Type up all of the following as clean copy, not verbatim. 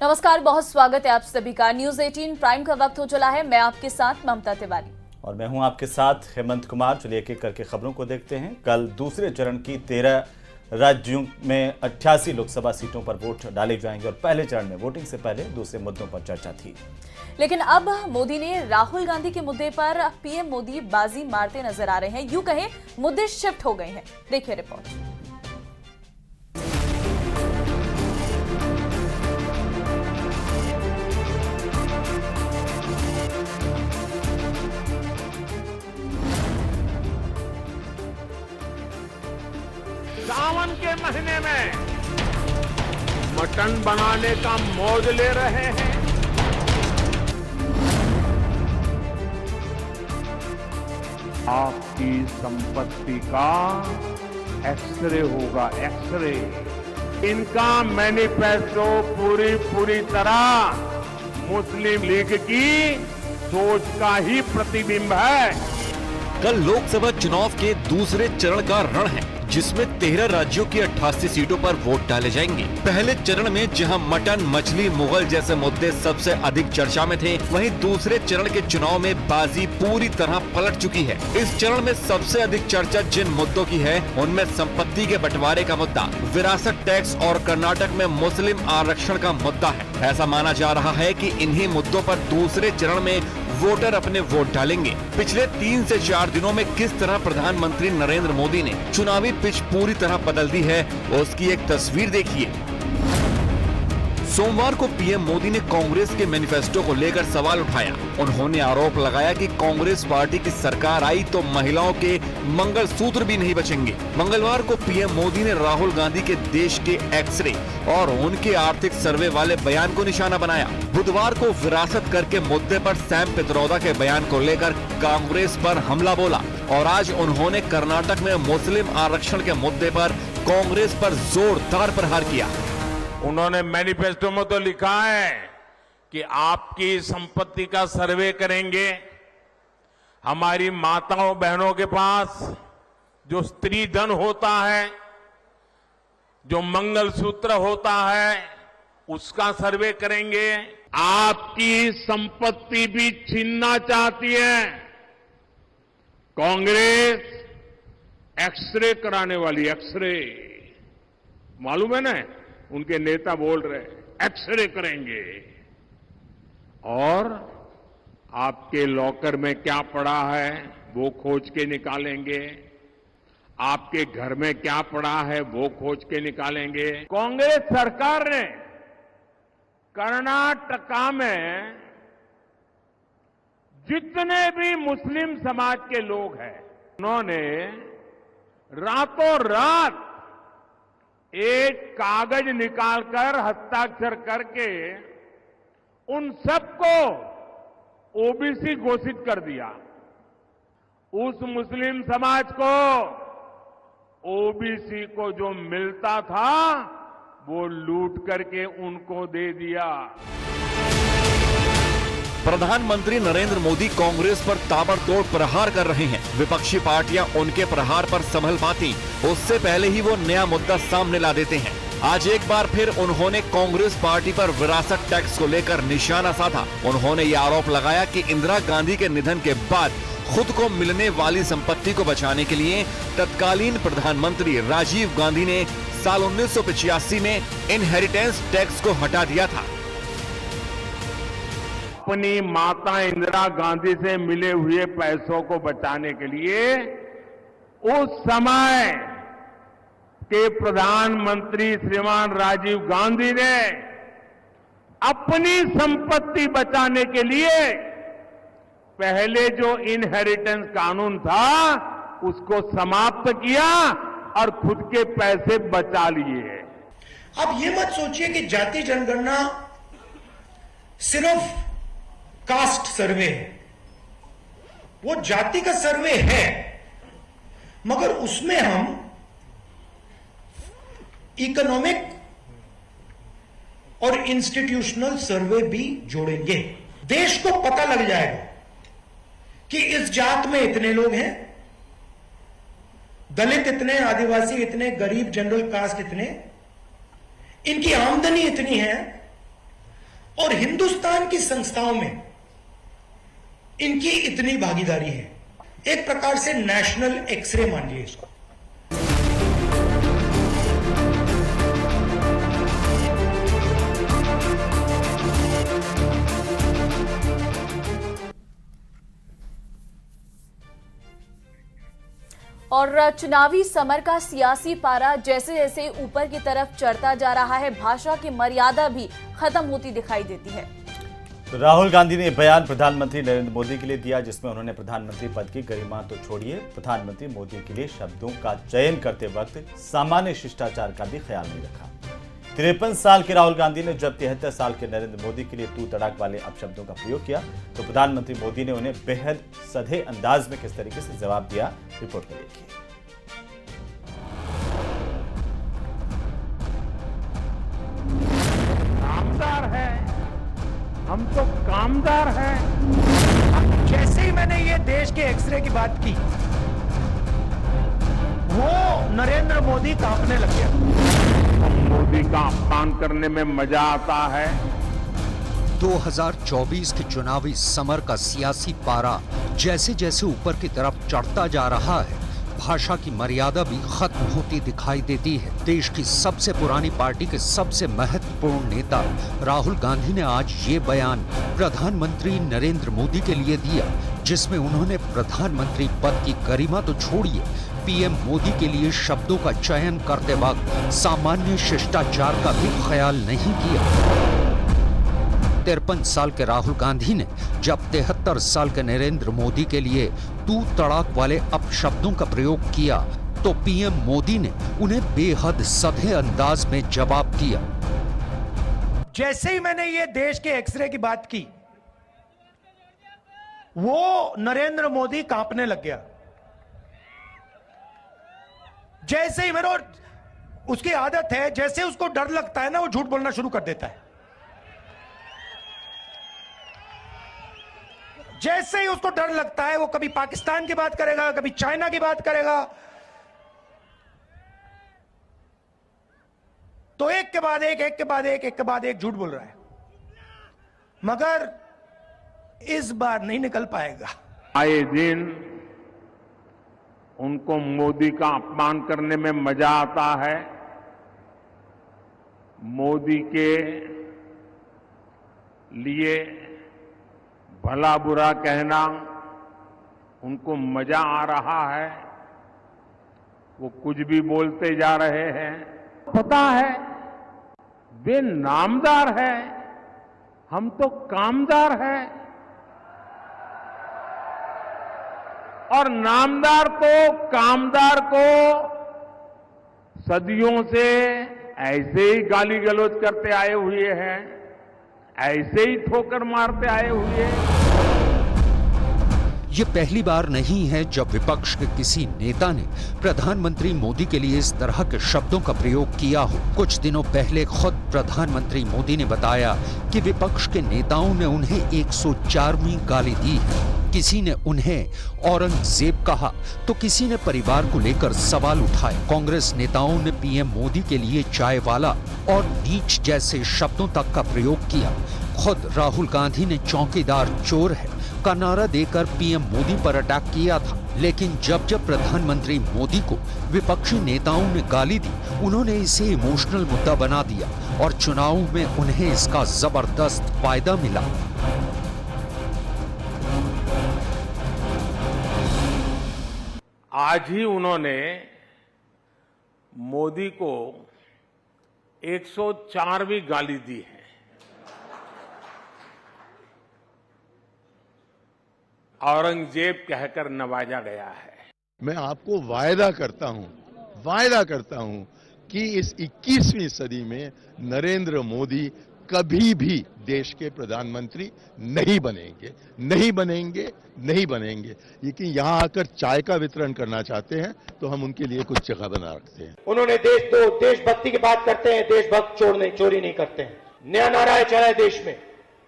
नमस्कार, बहुत स्वागत है आप सभी का। न्यूज 18 प्राइम का वक्त हो चला है। मैं आपके साथ ममता तिवारी और मैं हूं आपके साथ हेमंत कुमार। चलिए एक एक करके खबरों को देखते हैं। कल दूसरे चरण की 13 राज्यों में 88 लोकसभा सीटों पर वोट डाले जाएंगे और पहले चरण में वोटिंग से पहले दूसरे मुद्दों पर चर्चा थी। लेकिन अब मोदी ने राहुल गांधी के मुद्दे पर पीएम मोदी बाजी मारते नजर आ रहे हैं। यूं कहें मुद्दे शिफ्ट हो गए हैं। देखिए रिपोर्ट। सावन के महीने में मटन बनाने का मौज ले रहे हैं। आपकी संपत्ति का एक्सरे होगा, एक्सरे। इनका मैनिफेस्टो पूरी तरह मुस्लिम लीग की सोच का ही प्रतिबिंब है। कल लोकसभा चुनाव के दूसरे चरण का रण है, जिसमें 13 राज्यों की 88 सीटों पर वोट डाले जाएंगे। पहले चरण में जहां मटन, मछली, मुगल जैसे मुद्दे सबसे अधिक चर्चा में थे, वहीं दूसरे चरण के चुनाव में बाजी पूरी तरह पलट चुकी है। इस चरण में सबसे अधिक चर्चा जिन मुद्दों की है, उनमें संपत्ति के बंटवारे का मुद्दा, विरासत टैक्स और कर्नाटक में मुस्लिम आरक्षण का मुद्दा है। ऐसा माना जा रहा है कि इन्हीं मुद्दों पर दूसरे चरण में वोटर अपने वोट डालेंगे। पिछले 3 से 4 दिनों में किस तरह प्रधानमंत्री नरेंद्र मोदी ने चुनावी पिच पूरी तरह बदल दी है, उसकी एक तस्वीर देखिए। सोमवार को पीएम मोदी ने कांग्रेस के मैनिफेस्टो को लेकर सवाल उठाया। उन्होंने आरोप लगाया कि कांग्रेस पार्टी की सरकार आई तो महिलाओं के मंगलसूत्र भी नहीं बचेंगे। मंगलवार को पीएम मोदी ने राहुल गांधी के देश के एक्सरे और उनके आर्थिक सर्वे वाले बयान को निशाना बनाया। बुधवार को विरासत कर के मुद्दे पर सैम पित्रोदा के बयान को लेकर कांग्रेस पर हमला बोला और आज उन्होंने कर्नाटक में मुस्लिम आरक्षण के मुद्दे पर कांग्रेस पर जोरदार प्रहार किया। उन्होंने मैनिफेस्टो में तो लिखा है कि आपकी संपत्ति का सर्वे करेंगे। हमारी माताओं बहनों के पास जो स्त्री धन होता है, जो मंगलसूत्र होता है, उसका सर्वे करेंगे। आपकी संपत्ति भी छीनना चाहती है कांग्रेस। एक्सरे कराने वाली, एक्सरे मालूम है ना, उनके नेता बोल रहे एक्सरे करेंगे। और आपके लॉकर में क्या पड़ा है वो खोज के निकालेंगे। आपके घर में क्या पड़ा है वो खोज के निकालेंगे। कांग्रेस सरकार ने कर्नाटका में जितने भी मुस्लिम समाज के लोग हैं, उन्होंने रातों रात एक कागज निकालकर हस्ताक्षर करके उन सबको ओबीसी घोषित कर दिया। उस मुस्लिम समाज को ओबीसी को जो मिलता था वो लूट करके उनको दे दिया। प्रधानमंत्री नरेंद्र मोदी कांग्रेस पर ताबड़तोड़ प्रहार कर रहे हैं। विपक्षी पार्टियां उनके प्रहार पर संभल पाती, उससे पहले ही वो नया मुद्दा सामने ला देते हैं। आज एक बार फिर उन्होंने कांग्रेस पार्टी पर विरासत टैक्स को लेकर निशाना साधा। उन्होंने ये आरोप लगाया कि इंदिरा गांधी के निधन के बाद खुद को मिलने वाली संपत्ति को बचाने के लिए तत्कालीन प्रधानमंत्री राजीव गांधी ने साल 1985 में इनहेरिटेंस टैक्स को हटा दिया था। अपनी माता इंदिरा गांधी से मिले हुए पैसों को बचाने के लिए उस समय के प्रधानमंत्री श्रीमान राजीव गांधी ने अपनी संपत्ति बचाने के लिए पहले जो इनहेरिटेंस कानून था उसको समाप्त किया और खुद के पैसे बचा लिए। अब ये मत सोचिए कि जाति जनगणना सिर्फ कास्ट सर्वे है। वो जाति का सर्वे है, मगर उसमें हम इकोनॉमिक और इंस्टीट्यूशनल सर्वे भी जोड़ेंगे। देश को पता लग जाएगा कि इस जात में इतने लोग हैं, दलित इतने, आदिवासी इतने, गरीब जनरल कास्ट इतने, इनकी आमदनी इतनी है, और हिंदुस्तान की संस्थाओं में इनकी इतनी भागीदारी है, एक प्रकार से नेशनल एक्सरे मानिए इसको। और चुनावी समर का सियासी पारा जैसे जैसे ऊपर की तरफ चढ़ता जा रहा है, भाषा की मर्यादा भी खत्म होती दिखाई देती है। राहुल गांधी ने बयान प्रधानमंत्री नरेंद्र मोदी के लिए दिया, जिसमें उन्होंने प्रधानमंत्री पद की गरिमा तो छोड़िए, प्रधानमंत्री मोदी के लिए शब्दों का चयन करते वक्त सामान्य शिष्टाचार का भी ख्याल नहीं रखा। 53 साल के राहुल गांधी ने जब 73 साल के नरेंद्र मोदी के लिए तू तड़ाक वाले अपशब्दों का प्रयोग किया, तो प्रधानमंत्री मोदी ने उन्हें बेहद सधे अंदाज में किस तरीके से जवाब दिया, रिपोर्ट में देखिए। कामदार है, हम तो कामदार हैं। जैसे ही मैंने ये देश के एक्सरे की बात की, वो नरेंद्र मोदी कांपने लग गया। मोदी का अपमान करने में मजा आता है। 2024 के चुनावी समर का सियासी पारा जैसे जैसे ऊपर की तरफ चढ़ता जा रहा है, भाषा की मर्यादा भी खत्म होती दिखाई देती है। देश की सबसे पुरानी पार्टी के सबसे महत्वपूर्ण नेता राहुल गांधी ने आज ये बयान प्रधानमंत्री नरेंद्र मोदी के लिए दिया, जिसमें उन्होंने प्रधानमंत्री पद की गरिमा तो छोड़िए, पीएम मोदी के लिए शब्दों का चयन करते वक्त सामान्य शिष्टाचार का भी ख्याल नहीं किया। 53 साल के राहुल गांधी ने जब 73 साल के नरेंद्र मोदी के लिए तू तड़ाक वाले अपशब्दों का प्रयोग किया, तो पीएम मोदी ने उन्हें बेहद सधे अंदाज में जवाब दिया। जैसे ही मैंने ये देश के एक्सरे की बात की, वो नरेंद्र मोदी कांपने लग गया। जैसे ही मेरे, उसकी आदत है, जैसे उसको डर लगता है ना, वो झूठ बोलना शुरू कर देता है। जैसे ही उसको डर लगता है, वो कभी पाकिस्तान की बात करेगा, कभी चाइना की बात करेगा, तो एक के बाद एक झूठ बोल रहा है, मगर इस बार नहीं निकल पाएगा। आए दिन उनको मोदी का अपमान करने में मजा आता है। मोदी के लिए भला बुरा कहना उनको मजा आ रहा है। वो कुछ भी बोलते जा रहे हैं। पता है वे नामदार है, हम तो कामदार हैं। और नामदार तो कामदार को सदियों से ऐसे ही गाली गलौज करते आए हुए हैं, ऐसे ही ठोकर मारते आए हुए। ये पहली बार नहीं है जब विपक्ष के किसी नेता ने प्रधानमंत्री मोदी के लिए इस तरह के शब्दों का प्रयोग किया हो। कुछ दिनों पहले खुद प्रधानमंत्री मोदी ने बताया कि विपक्ष के नेताओं ने उन्हें 104वीं गाली दी है। किसी ने उन्हें औरंगजेब कहा, तो किसी ने परिवार को लेकर सवाल उठाए। कांग्रेस नेताओं ने पीएम मोदी के लिए चाय वाला और नीच जैसे शब्दों तक का प्रयोग किया। खुद राहुल गांधी ने चौकीदार चोर है का नारा देकर पीएम मोदी पर अटैक किया था। लेकिन जब जब प्रधानमंत्री मोदी को विपक्षी नेताओं ने गाली दी, उन्होंने इसे इमोशनल मुद्दा बना दिया और चुनाव में उन्हें इसका जबरदस्त फायदा मिला। आज ही उन्होंने मोदी को 104वीं गाली दी है। औरंगजेब कहकर नवाजा गया है। मैं आपको वायदा करता हूं कि इस 21वीं सदी में नरेंद्र मोदी कभी भी देश के प्रधानमंत्री नहीं बनेंगे। लेकिन यहां आकर चाय का वितरण करना चाहते हैं तो हम उनके लिए कुछ जगह बना रखते हैं। उन्होंने देशभक्ति की बात करते हैं, देशभक्त चोरी नहीं करते हैं। नया नारा है चला है देश में।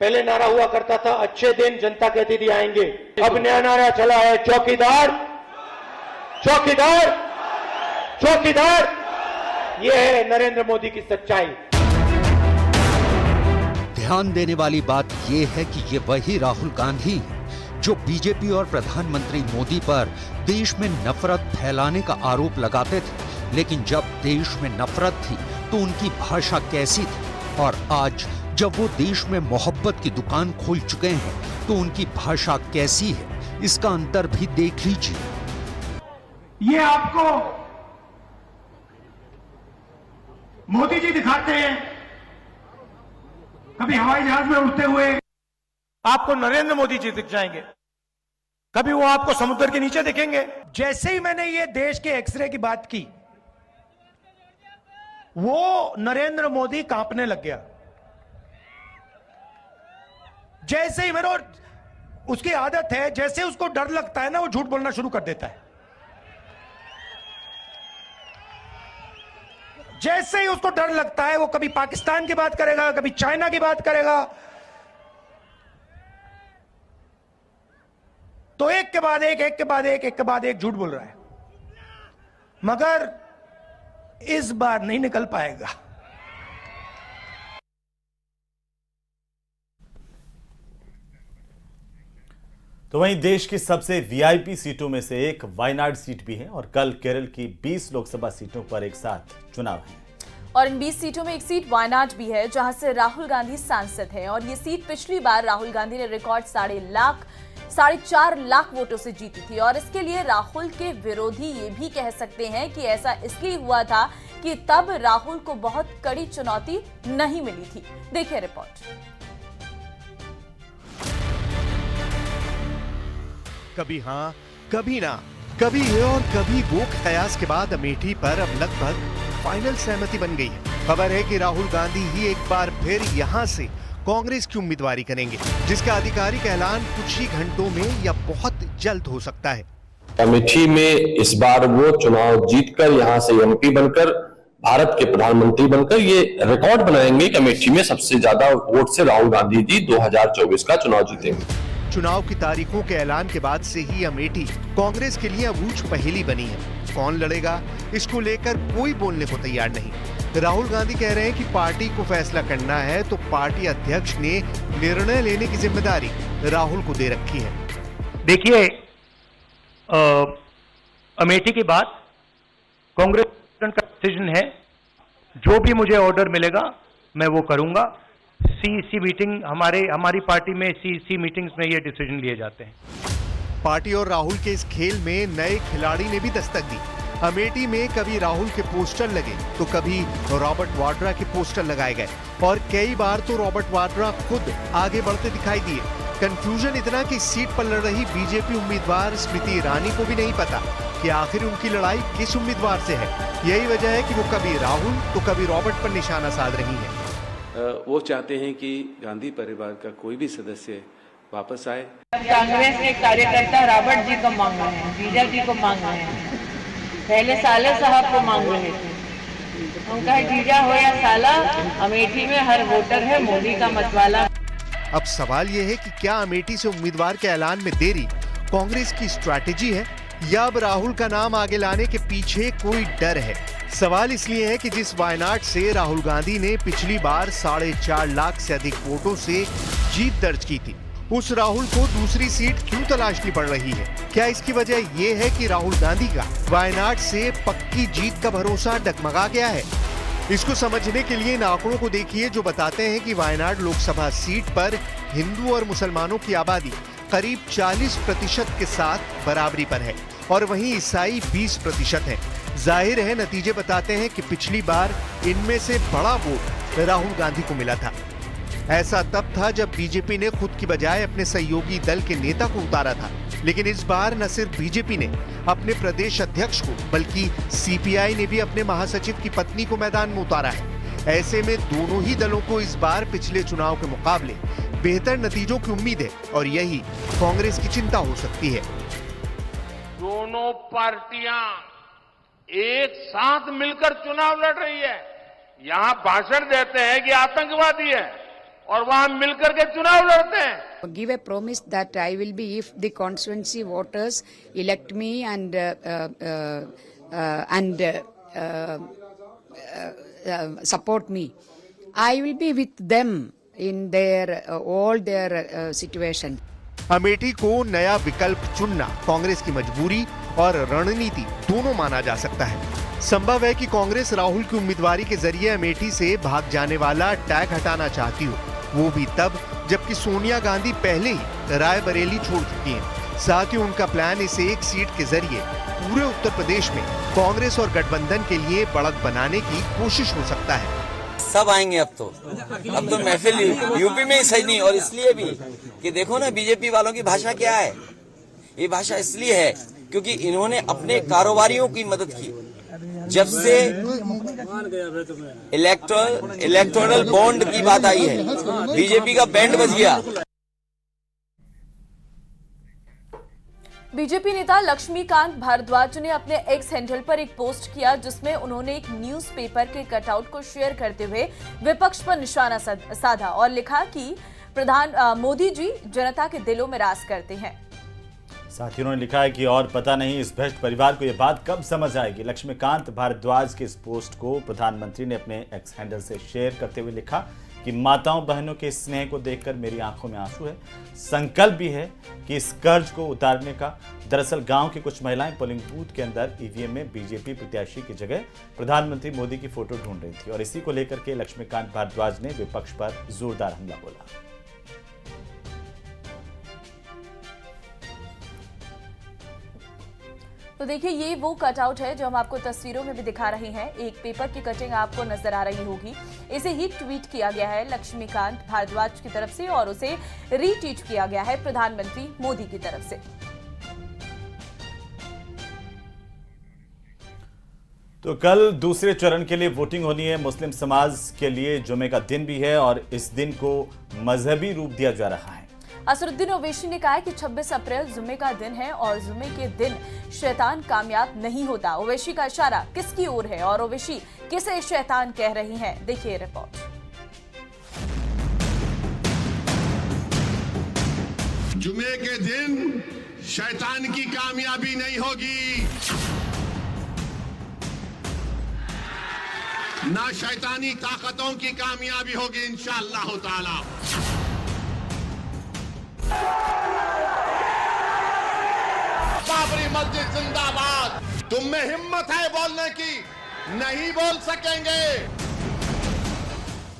पहले नारा हुआ करता था अच्छे दिन जनता के अतिथि आएंगे। अब नया नारा चला है चौकीदार चौकीदार चौकीदार। ये है नरेंद्र मोदी की सच्चाई। ध्यान देने वाली बात यह है कि ये वही राहुल गांधी हैं जो बीजेपी और प्रधानमंत्री मोदी पर देश में नफरत फैलाने का आरोप लगाते थे। लेकिन जब देश में नफरत थी तो उनकी भाषा कैसी थी, और आज जब वो देश में मोहब्बत की दुकान खोल चुके हैं तो उनकी भाषा कैसी है, इसका अंतर भी देख लीजिए। ये आपको मोदी जी दिखाते हैं, कभी हवाई जहाज में उड़ते हुए आपको नरेंद्र मोदी जी दिख जाएंगे, कभी वो आपको समुद्र के नीचे दिखेंगे। जैसे ही मैंने ये देश के एक्सरे की बात की, वो नरेंद्र मोदी कांपने लग गया। जैसे ही मेरे, उसकी आदत है, जैसे उसको डर लगता है ना, वो झूठ बोलना शुरू कर देता है। जैसे ही उसको डर लगता है, वो कभी पाकिस्तान की बात करेगा, कभी चाइना की बात करेगा, तो एक के बाद एक, एक के बाद एक, एक के बाद एक झूठ बोल रहा है, मगर इस बार नहीं निकल पाएगा। तो वहीं देश की सबसे वीआईपी सीटों में से एक वायनाड सीट भी है और कल केरल की 20 लोकसभा सीटों पर एक साथ चुनाव है। और इन 20 सीटों में एक सीट वायनाड भी है जहां से राहुल गांधी सांसद हैं, और ये सीट पिछली बार राहुल गांधी ने रिकॉर्ड 4.5 लाख वोटों से जीती थी। और इसके लिए राहुल के विरोधी ये भी कह सकते हैं कि ऐसा इसलिए हुआ था कि तब राहुल को बहुत कड़ी चुनौती नहीं मिली थी। देखिए रिपोर्ट। कभी हाँ, कभी ना, कभी ये और कभी वो कयास के बाद अमेठी पर अब लगभग फाइनल सहमति बन गई है। खबर है कि राहुल गांधी ही एक बार फिर यहां से कांग्रेस की उम्मीदवारी करेंगे, जिसका आधिकारिक ऐलान कुछ ही घंटों में या बहुत जल्द हो सकता है। अमेठी में इस बार वो चुनाव जीतकर यहां से एमपी बनकर भारत के प्रधानमंत्री बनकर ये रिकॉर्ड बनाएंगे कि अमेठी में सबसे ज्यादा वोट से राहुल गांधी जी 2024 का चुनाव जीतेंगे। चुनाव की तारीखों के ऐलान के बाद से ही अमेठी कांग्रेस के लिए अबूझ पहेली बनी है। कौन लड़ेगा, इसको लेकर कोई बोलने को तैयार नहीं। राहुल गांधी कह रहे हैं कि पार्टी को फैसला करना है तो पार्टी अध्यक्ष ने निर्णय लेने की जिम्मेदारी राहुल को दे रखी है। देखिए, अमेठी के बाद कांग्रेस का डिसीजन है, जो भी मुझे ऑर्डर मिलेगा मैं वो करूंगा। सीईसी मीटिंग, हमारी पार्टी में सीईसी मीटिंग्स में ये डिसीजन लिए जाते हैं। पार्टी और राहुल के इस खेल में नए खिलाड़ी ने भी दस्तक दी। अमेठी में कभी राहुल के पोस्टर लगे तो कभी रॉबर्ट वाड्रा के पोस्टर लगाए गए, और कई बार तो रॉबर्ट वाड्रा खुद आगे बढ़ते दिखाई दिए। कंफ्यूजन इतना कि सीट पर लड़ रही बीजेपी उम्मीदवार स्मृति ईरानी को भी नहीं पता कि आखिर उनकी लड़ाई किस उम्मीदवार से है। यही वजह है कि वो कभी राहुल तो कभी रॉबर्ट पर निशाना साध रही है। वो चाहते हैं कि गांधी परिवार का कोई भी सदस्य वापस आए। कांग्रेस के कार्यकर्ता रॉबर्ट जी को मांग रहे हैं, जीजा जी को मांग रहे हैं, पहले साले साहब को मांग रहे थे। उनका जीजा हो या साला, अमेठी में हर वोटर है मोदी का मतवाला। अब सवाल यह है कि क्या अमेठी से उम्मीदवार के ऐलान में देरी कांग्रेस की स्ट्रैटेजी है या अब राहुल का नाम आगे लाने के पीछे कोई डर है। सवाल इसलिए है कि जिस वायनाड से राहुल गांधी ने पिछली बार 4.5 लाख से अधिक वोटों से जीत दर्ज की थी, उस राहुल को दूसरी सीट क्यों तलाशनी पड़ रही है? क्या इसकी वजह ये है कि राहुल गांधी का वायनाड से पक्की जीत का भरोसा डगमगा गया है? इसको समझने के लिए इन आंकड़ों को देखिए जो बताते हैं कि वायनाड लोकसभा सीट पर हिंदू और मुसलमानों की आबादी करीब 40% के साथ बराबरी पर है और वहीं ईसाई 20% है। जाहिर है नतीजे बताते हैं कि पिछली बार इनमें से बड़ा वोट राहुल गांधी को मिला था। ऐसा तब था जब बीजेपी ने खुद की बजाय अपने सहयोगी दल के नेता को उतारा था, लेकिन इस बार न सिर्फ बीजेपी ने अपने प्रदेश अध्यक्ष को बल्कि सीपीआई ने भी अपने महासचिव की पत्नी को मैदान में उतारा है। ऐसे में दोनों ही दलों को इस बार पिछले चुनाव के मुकाबले बेहतर नतीजों की उम्मीद है और यही कांग्रेस की चिंता हो सकती है। दोनों पार्टियां एक साथ मिलकर चुनाव लड़ रही है। यहां भाषण देते हैं कि आतंकवादी है और वहां मिलकर के चुनाव लड़ते हैं। Give a promise that I will be, if the constituency voters elect me and support me, I will be with them in their all their situation. Amethi को नया विकल्प चुनना कांग्रेस की मजबूरी और रणनीति दोनों माना जा सकता है। संभव है कि कांग्रेस राहुल की उम्मीदवारी के जरिए अमेठी से भाग जाने वाला टैग हटाना चाहती हो, वो भी तब जबकि सोनिया गांधी पहले ही रायबरेली छोड़ चुकी हैं। साथ ही उनका प्लान इस एक सीट के जरिए पूरे उत्तर प्रदेश में कांग्रेस और गठबंधन के लिए बढ़त बनाने की कोशिश हो सकता है। सब आएंगे अब तो महफिल यूपी में ही सही नहीं, और इसलिए भी कि देखो ना बीजेपी वालों की भाषा क्या है। ये भाषा इसलिए है क्योंकि इन्होंने अपने कारोबारियों की मदद की। जब से इलेक्टोरल बॉन्ड की बात आई है, बीजेपी का बैंड बज गया। बीजेपी नेता लक्ष्मीकांत भारद्वाज ने अपने एक्स हैंडल पर एक पोस्ट किया जिसमें उन्होंने एक न्यूज़पेपर के कटआउट को शेयर करते हुए विपक्ष पर निशाना साधा और लिखा कि मोदी जी जनता के दिलों में राज करते हैं। साथ ही उन्होंने लिखा है कि और पता नहीं इस भ्रष्ट परिवार को यह बात कब समझ आएगी। लक्ष्मीकांत भारद्वाज के इस पोस्ट को प्रधानमंत्री ने अपने एक्स हैंडल से शेयर करते हुए लिखा कि माताओं बहनों के स्नेह को देखकर मेरी आंखों में आंसू है। संकल्प भी है कि इस कर्ज को उतारने का। दरअसल गांव की कुछ महिलाएं पोलिंग बूथ के अंदर ईवीएम में बीजेपी प्रत्याशी की जगह प्रधानमंत्री मोदी की फोटो ढूंढ रही थी और इसी को लेकर के लक्ष्मीकांत भारद्वाज ने विपक्ष पर जोरदार हमला बोला। तो देखिए, ये वो कटआउट है जो हम आपको तस्वीरों में भी दिखा रहे हैं। एक पेपर की कटिंग आपको नजर आ रही होगी। इसे ही ट्वीट किया गया है लक्ष्मीकांत भारद्वाज की तरफ से और उसे रीट्वीट किया गया है प्रधानमंत्री मोदी की तरफ से। तो कल दूसरे चरण के लिए वोटिंग होनी है। मुस्लिम समाज के लिए जुमे का दिन भी है और इस दिन को मजहबी रूप दिया जा रहा है। असरुद्दीन ओवैसी ने कहा है कि 26 अप्रैल जुम्मे का दिन है और जुम्मे के दिन शैतान कामयाब नहीं होता। ओवैसी का इशारा किसकी ओर है और ओवैसी किसे शैतान कह रही हैं? देखिए रिपोर्ट। जुमे के दिन शैतान की कामयाबी नहीं होगी, ना शैतानी ताकतों की कामयाबी होगी इंशाअल्लाह ताला। बाबरी मस्जिद जिंदाबाद। तुम में हिम्मत है बोलने की, नहीं बोल सकेंगे।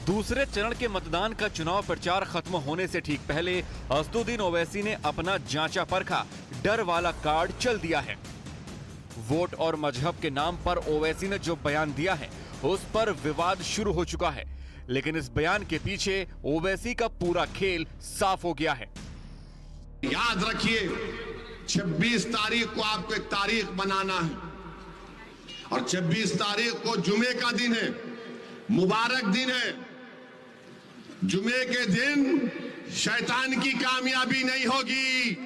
दूसरे चरण के मतदान का चुनाव प्रचार खत्म होने से ठीक पहले असदुद्दीन ओवैसी ने अपना जांचा परखा डर वाला कार्ड चल दिया है। वोट और मजहब के नाम पर ओवैसी ने जो बयान दिया है उस पर विवाद शुरू हो चुका है, लेकिन इस बयान के पीछे ओवैसी का पूरा खेल साफ हो गया है। याद रखिए, 26 तारीख को आपको एक तारीख बनाना है और 26 तारीख को जुमे का दिन है, मुबारक दिन है। जुमे के दिन शैतान की कामयाबी नहीं होगी,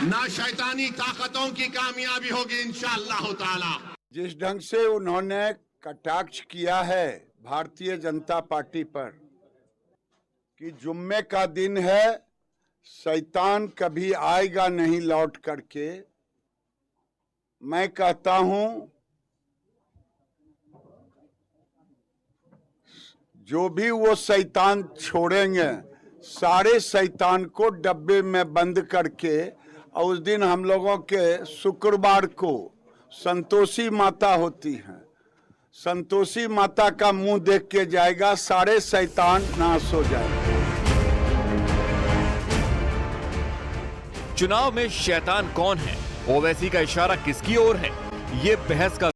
ना शैतानी ताकतों की कामयाबी होगी इंशाअल्लाह ताला। जिस ढंग से उन्होंने कटाक्ष किया है भारतीय जनता पार्टी पर कि जुम्मे का दिन है, शैतान कभी आएगा नहीं लौट करके, मैं कहता हूं जो भी वो शैतान छोड़ेंगे, सारे शैतान को डब्बे में बंद करके, और उस दिन हम लोगों के शुक्रवार को संतोषी माता होती हैं, संतोषी माता का मुंह देख के जाएगा, सारे शैतान नाश हो जाएंगे। चुनाव में शैतान कौन है, ओवैसी का इशारा किसकी ओर है, ये बहस का